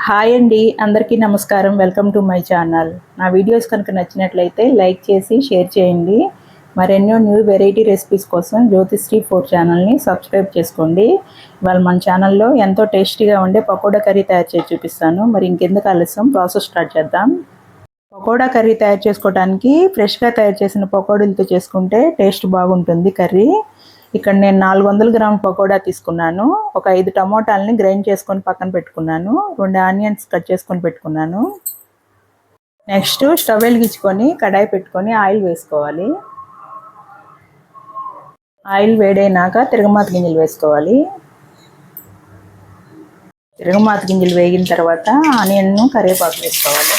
Hi అండి, అందరికీ నమస్కారం. Welcome to my channel. నా వీడియోస్ కనుక నచ్చినట్లయితే లైక్ చేసి షేర్ చేయండి. మరెన్నో న్యూ వెరైటీ రెసిపీస్ కోసం జ్యోతిశ్రీ ఫుడ్ ఛానల్ని సబ్స్క్రైబ్ చేసుకోండి. ఇవాళ మన ఛానల్లో ఎంతో టేస్టీగా ఉండే పకోడా కర్రీ తయారు చేసి చూపిస్తాను. మరి ఇంకెందుకు ఆలస్యం, ప్రాసెస్ స్టార్ట్ చేద్దాం. పకోడా కర్రీ తయారు చేసుకోవడానికి ఫ్రెష్గా తయారు చేసిన పకోడీలతో చేసుకుంటే టేస్ట్ బాగుంటుంది కర్రీ. ఇక్కడ నేను 400 గ్రాముల పకోడా తీసుకున్నాను. ఒక 5 టమోటాలని గ్రైండ్ చేసుకొని పక్కన పెట్టుకున్నాను. 2 ఆనియన్స్ కట్ చేసుకొని పెట్టుకున్నాను. నెక్స్ట్ స్టవ్ వెలిగించుకొని కడాయి పెట్టుకొని ఆయిల్ వేసుకోవాలి. ఆయిల్ వేడైనాక తిరగమాత గింజలు వేసుకోవాలి. తిరగమాత గింజలు వేగిన తర్వాత ఆనియన్ను కరివేపాకు వేసుకోవాలి.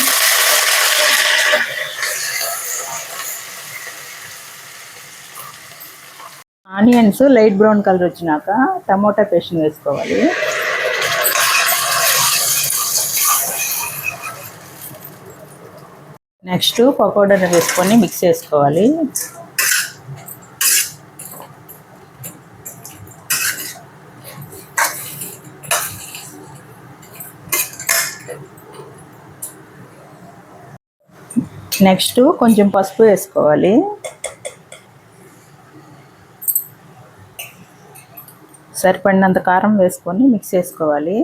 ఆనియన్స్ లైట్ బ్రౌన్ కలర్ వచ్చినాక టమోటా పేస్ట్ని వేసుకోవాలి. నెక్స్ట్ పకోడాని వేసుకొని మిక్స్ చేసుకోవాలి. నెక్స్ట్ కొంచెం పసుపు వేసుకోవాలి. సరిపడినంత కారం వేసుకొని మిక్స్ చేసుకోవాలి.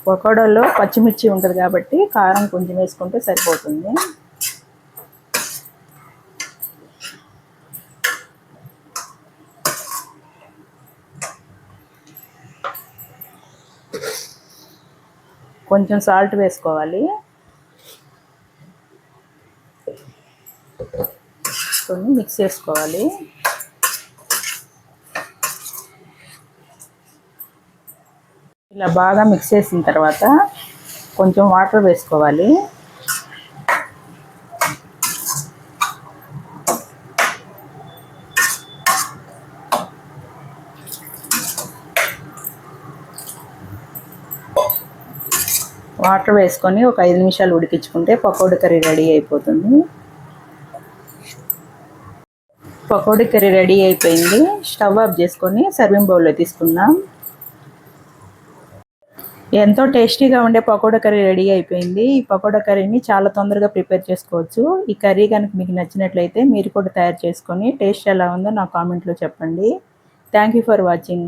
పకోడాలో పచ్చిమిర్చి ఉంటుంది కాబట్టి కారం కొంచెం వేసుకుంటే సరిపోతుంది. కొంచెం సాల్ట్ వేసుకోవాలి. మిక్స్ చేసుకోవాలి. ఇలా బాగా మిక్స్ చేసిన తర్వాత కొంచెం వాటర్ వేసుకోవాలి. వాటర్ వేసుకొని ఒక 5 నిమిషాలు ఉడికించుకుంటే పకోడీ కర్రీ రెడీ అయిపోతుంది. పకోడీ కర్రీ రెడీ అయిపోయింది. స్టవ్ ఆఫ్ చేసుకొని సర్వింగ్ బౌల్లో తీసుకుందాం. ఎంతో టేస్టీగా ఉండే పకోడా కర్రీ రెడీ అయిపోయింది. ఈ పకోడా కర్రీని చాలా తొందరగా ప్రిపేర్ చేసుకోవచ్చు. ఈ కర్రీ కనుక మీకు నచ్చినట్లయితే మీరు కూడా తయారు చేసుకొని టేస్ట్ ఎలా ఉందో నా కామెంట్లో చెప్పండి. Thank you for watching.